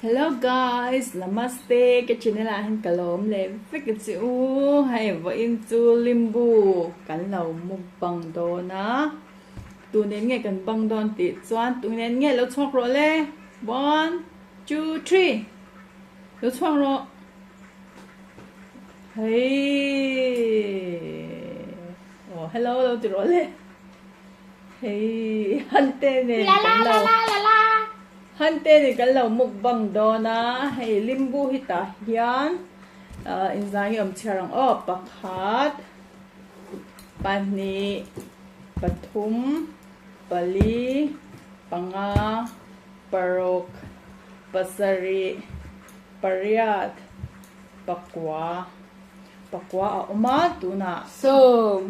Hello guys, namaste. Cái chuyện này là hình cả lốm lên với cái chữ hay với in chữ Limbu cắn lẩu mukbang đồ na. Tụi nên nghe cần băng đòn tịt choan, tụi nên nghe lẩu chọc rồi lê. 1, 2, 3. Lẩu chọc rồi. Hey. Oh, hello lẩu tịt rồi lê. Hey, hân tê nè cắn lẩu. Hante ni kalau mukbang dona hey limbu hita hian inzangi charang pakhat pani pathum pali panga parok pasari pariat pakwa oma tuna So,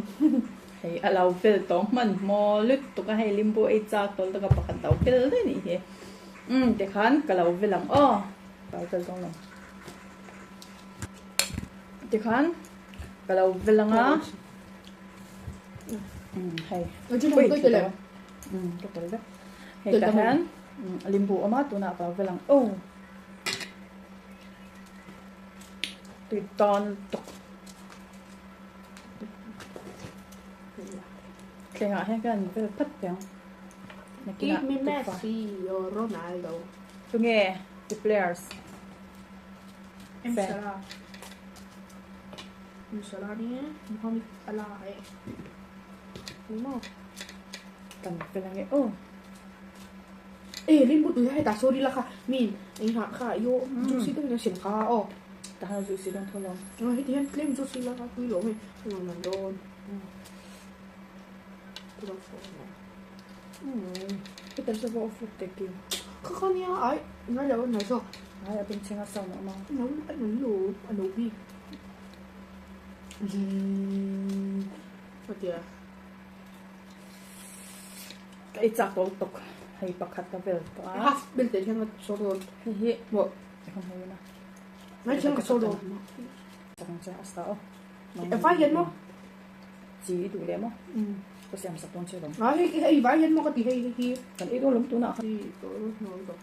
hey alaw fel tong man mo lut to ka hey limbu ay cha tol to ka pakhat daw fel ni he để khán cả lẩu về lòng bao giờ con lòng để khán cả lẩu về lòng á hay tôi chưa nói tôi là cái tới đó hay cả khán limbu ở mát tụi nào vào về lòng tụi ton tục cái ngã hay cái anh phải thất tiếng give me Messi or Ronaldo. tôi nghe the players Em Salah. Em Salah đi, Mohamed Salah ấy. Đúng không? cần về lòng nghe Ê, lên một đứa hay ta số đi là khá mình anh hạ khá yo chút xíu tôi nó xỉn khá ta hay dù gì đang thôi lòng rồi thì anh lên chút xíu là khá quý lỗ mình làm đồn tôi đâu phải cái tên sẽ vô phục tịch kìm khó nha ấy nói là nói sao ai ở bên trên nó xong nữa mà nấu anh nấu gì what yeah cái chạc tổ tục hay bạc khát cà phê đó half bên trên cái số đồ hi bộ không hay na nói chung là số đồ chắc chắn sẽ sao em phải hiện không chỉ đủ đẹp không có xem sắp tuần chơi không nói cái phải hiện không có thì hay còn ít đôi lắm tú nào thì tôi nói rồi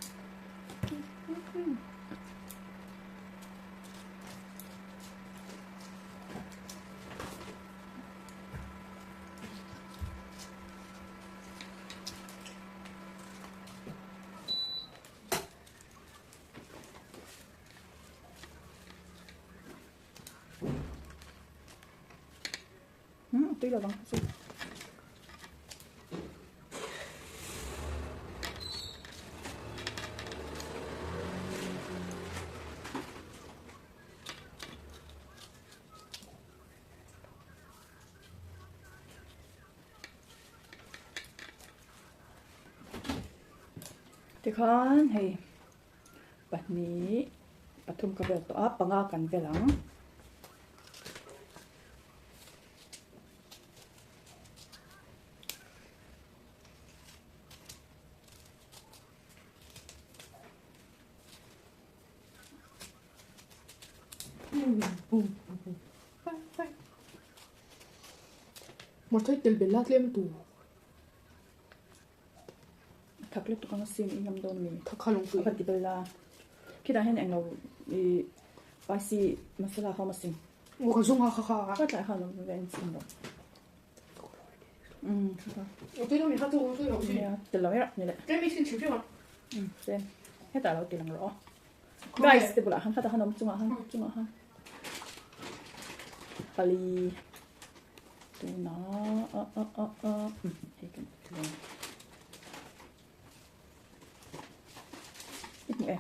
tí là bằng gì thì con thì bát ní bát thum cà phê to panga kan ve lang một thấy tiền biển lát lên tủ thắc lúc tụi con xin ý ngâm đôn mình thật khá lung tủ cái gì là khi đã hết anh nào spicy masala không mà xin một cái dung khá có thể không làm về xin rồi tôi đâu mình khá tôi đâu nè từ lâu hết như vậy cái mình xin chịu chưa mà xem hết tại lâu tiền rõ guys từ bữa là hắn phát hắn nóng chung à ha Bali tụi nó thì cái ít nhẹ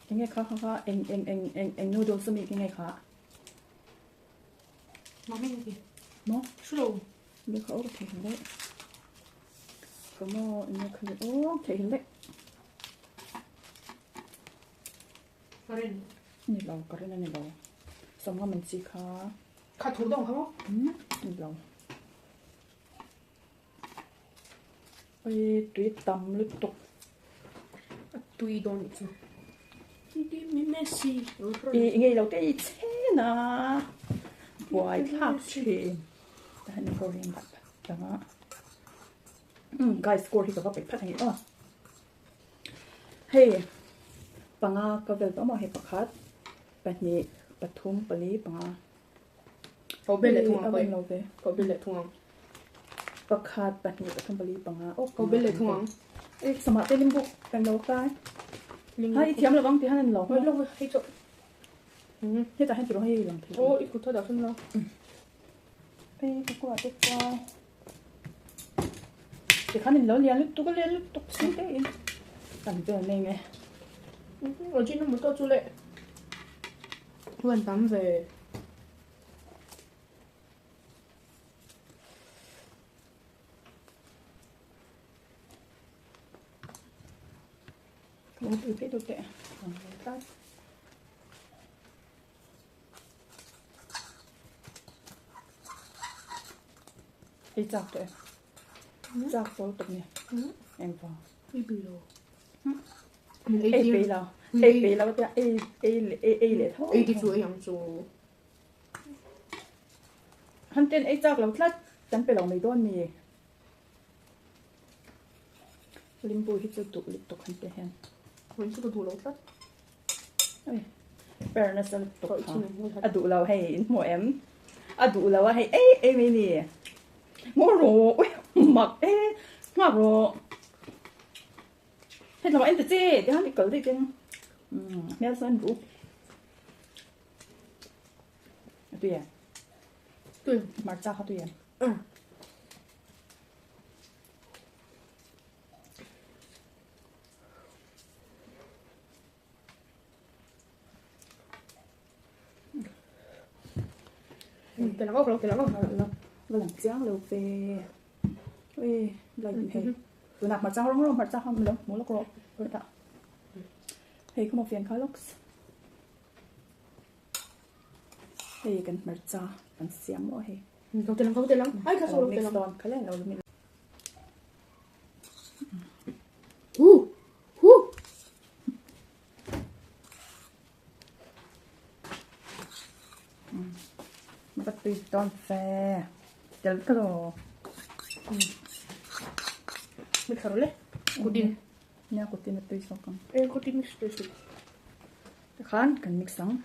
cái nghe khó anh noodles mi cái nghe khó mà mình gì nó số đồ nó khó thể hiện đấy có một nó không thể hiện đấy Karen nhìn lâu có cái này lâu xong rồi mình chỉ khó khá thủ động không nhìn lâu ôi tùy tâm liên tục tùy động chứ give me Messi ý nghe lâu cái thế na white hot chuyện ta hình Korean bát đó guys score thì có phải phát hành Hey, panga kavel to mo he pakhat. Pahni pathum pali panga. Có bên lại thùng Hey, vậy. aben lo ve. Có bên lại thùng. Pakhat pahni pathum pali panga. Oh, Có bên lại thùng. Ê, sama te limbu kan lo kai. Linh Hai thiam lo bang ti hanen lo. hơi lâu hay chỗ. He ta hen ti ro he lang thi. Ô, ít phút thôi đã phân lo. Ê, cái quả tuyệt vời. Thì khá nên lo liền lúc tục xin thế in. Cảm giờ này nghe. Ở trên nó mới to chú lệ. Gần tắm về. Không tự thấy được tệ. Tắt. Đi chọc tụi em. Chọc số tục nè. Em vào. Đi bì đồ. Ê bì nào. Ê bì nào cái ê lệ thôi. Ê thì chú ấy ăn chú. Hắn tên ê chọc lâu thắt. Chẳng phải lòng mày đôn mì. Limbu hít cho tụ lịch tục hắn tên hen. Vẫn chưa có đủ lâu tất. Pero na sa tục Cậu ha. chị này mua thật. Đủ lâu hay mo em. Đủ lâu hay ê mày nè. Mo ro. Mặc ê. Mặc ro. Hết là em tự chế. Thì hắn đi cởi đi chứ. Mẹ sơn rủ. Tùy à. Tùy. Mặc ra hả tùy à. Cái nó gốc, cái nó gốc. Và làm chán lâu về. Ui, lại hay. Tụi nạp mặt ra không mặt ra không mình đâu. Muốn lọc rộp. Rồi tạo. Hey, có một phiền khá lúc. Hey, cần mặt ra. Cần xem mỗi hey. Không tên lắm. Ai cả số tên lắm. Mix cái này là mình. Mà bắt tùy toàn phê. Chả lúc đó. Mình khá rồi. Cô tin. Nha, cô tin là tùy sao con. Ê, cô tin mix tùy sự. Khan, cần mix xong.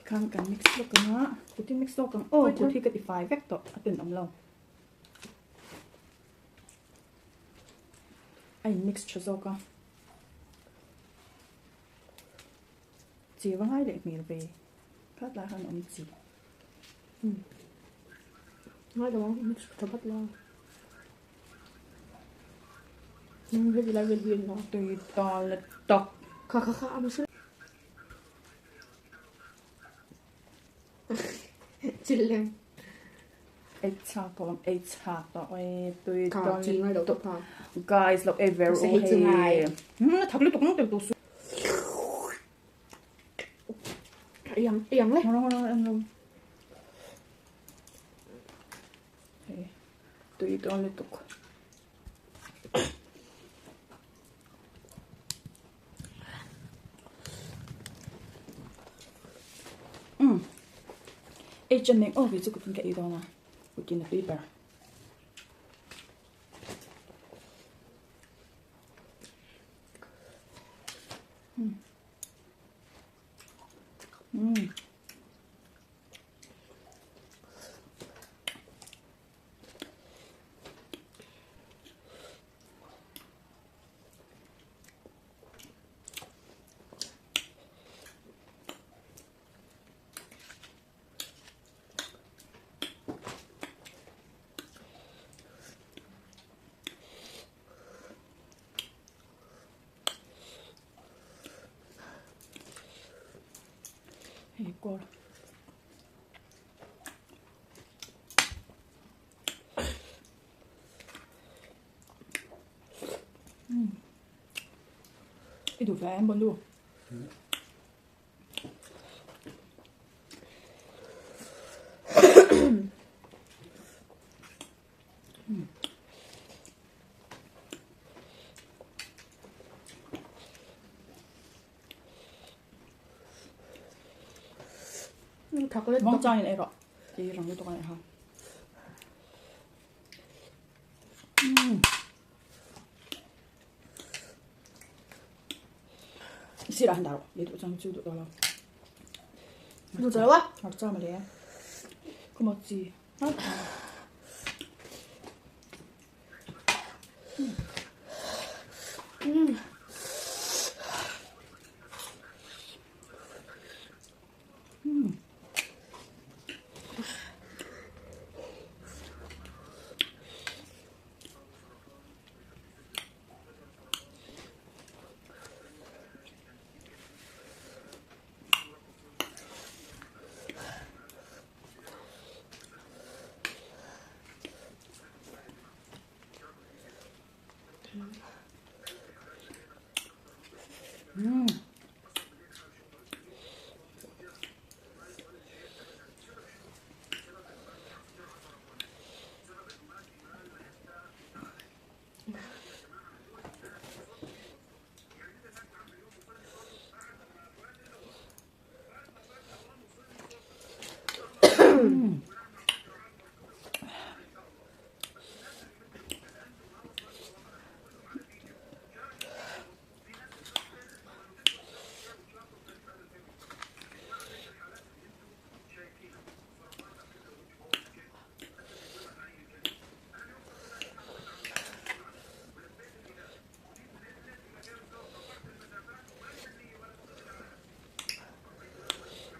Khan cần mix lo con á. Cô tin mix lo con. Ô, cô thi cái tỷ phái vector. À, tình ổng lâu. Anh mix cho dâu con. Chị vẫn hay để mình về. Phát lại hơn ông chị. Nói đâu mix cho bắt lo. Cái gì lại về viên nó. Tùy to là đọc. Khá, ăn sữa. Chị lên. Ê chạc to. Ê tùy Khá, to chị nói đâu đọc. tốt hả. Guys, look, ê very Sẽ hít chừng ai. Thật lúc cũng được tụ xuống. Yên lấy. Em luôn. Tùy to là tục. Ê chân này, ví dụ của tình cái đó nè. Của tình là tùy bà. Igual. Cái đủ phải em bón luôn. Thật lên. Mong cho này rõ. Chị rằng cái này ha. Sira handaru, itu jangan cuci dulu. Mau coba? Harus sama dia. Kemoci.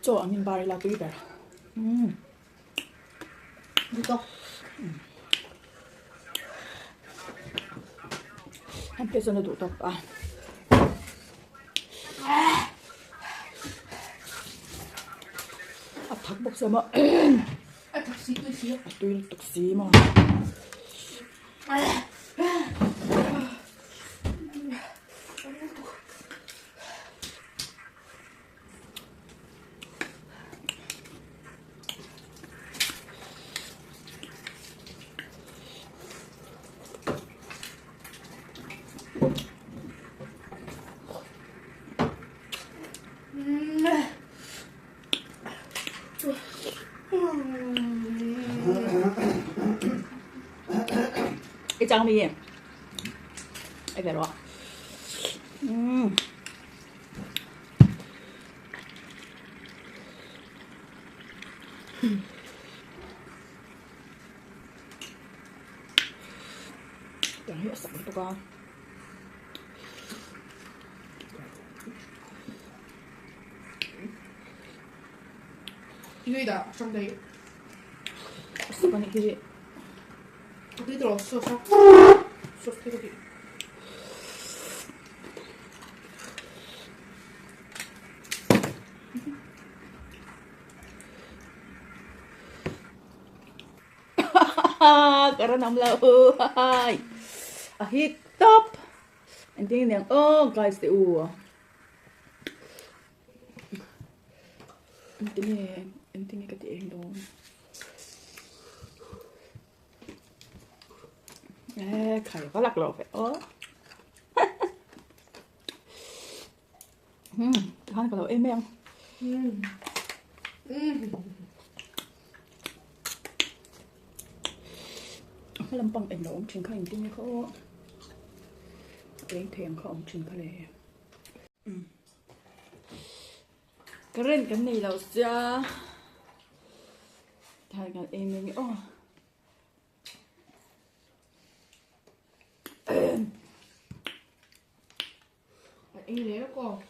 저 angin bari la tu iber. Dito. Hampir sana tutup ah. Takbok sama. Taksi itu sih. Tuil tuksi mo. Cái trăng mi em về rồi. Chẳng hiểu sẵn tụi con. 이거이다. 상대. Sẵn cái gì? 어디 들어왔어? 태국이. Karena namlau hai. Ahitop. Ending yang oh guys the u. Ending cái tiếng đó. Khải có lạc lộ phải ớ. Con có lộ êm em. Cái lâm bằng ảnh đó ông trình khai hình tinh như khó. Cái thèm khó ông trình khai lệ. Cái này là ra. Thay cái êm em ô. Ini dia kok.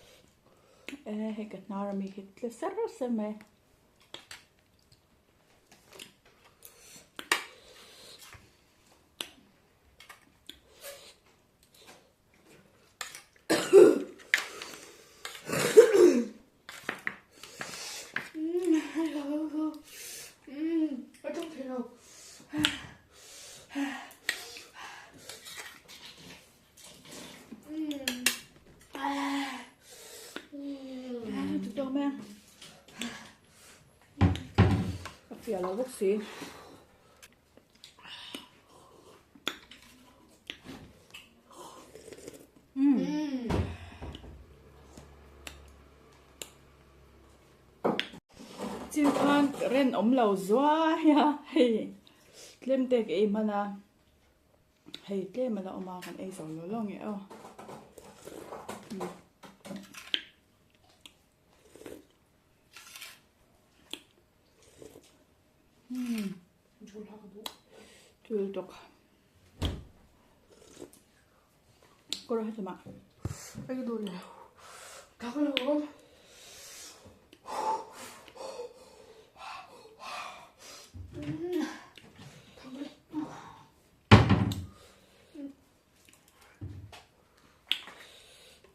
Hekat nara mi hitle sarrose me. Trong thế nào? Đâu men. Phải là gốc xí. Chỉ con ren ống lầu doa ya. Hey. Lem tek e mana. hay thế mà nó mà còn ai sống nó lo nghe không chưa được có rồi hết mà Cái đồ này các cái đồ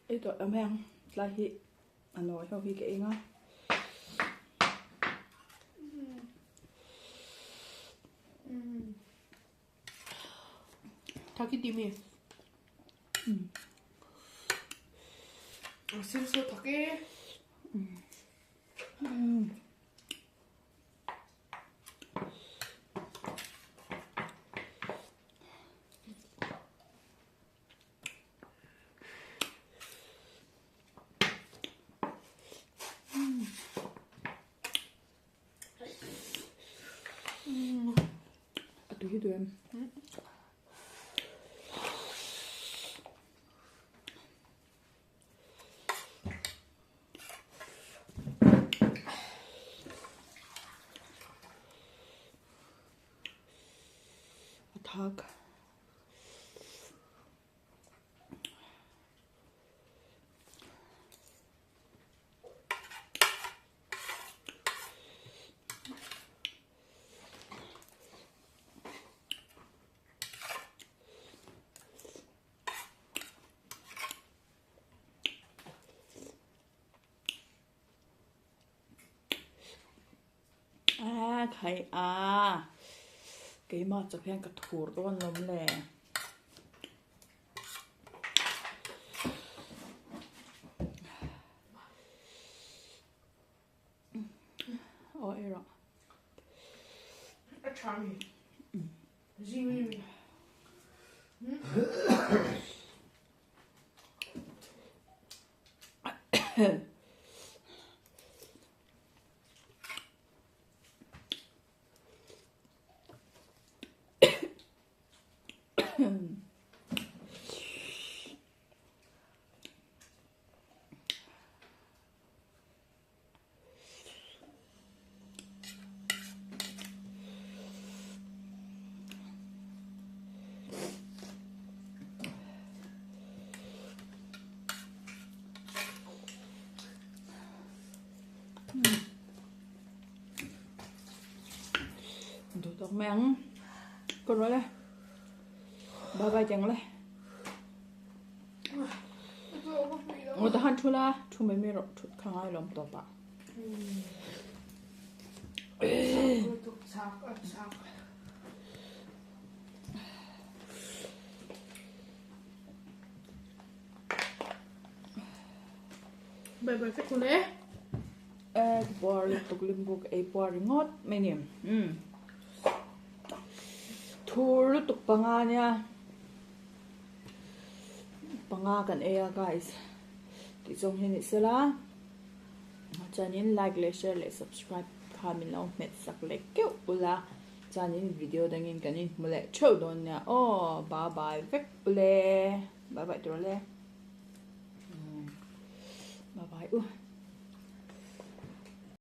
ấy tội âm hang là hi nói không hi cái ngó 타기 팀이 실수 타기 되게 돼. Tag. Thầy à cái mà chụp hình cái thủ luôn lắm nè ôi rồi 참이 지미 đồ tóc mèng con nói đây ba ba chẳng đây người ta han chula chu mấy rồi chút khang ai làm tóc à Bye bye phải con đấy. Bor tục Limbu cái bor ngót mấy niệm thua tục panga nha panga kan e guys ti song hin se la chanin like le share le subscribe khamin lo met sak le keu ula chanin video dangin kanin mule chou don nya oh bye bye vek ule bye bye tro le bye bye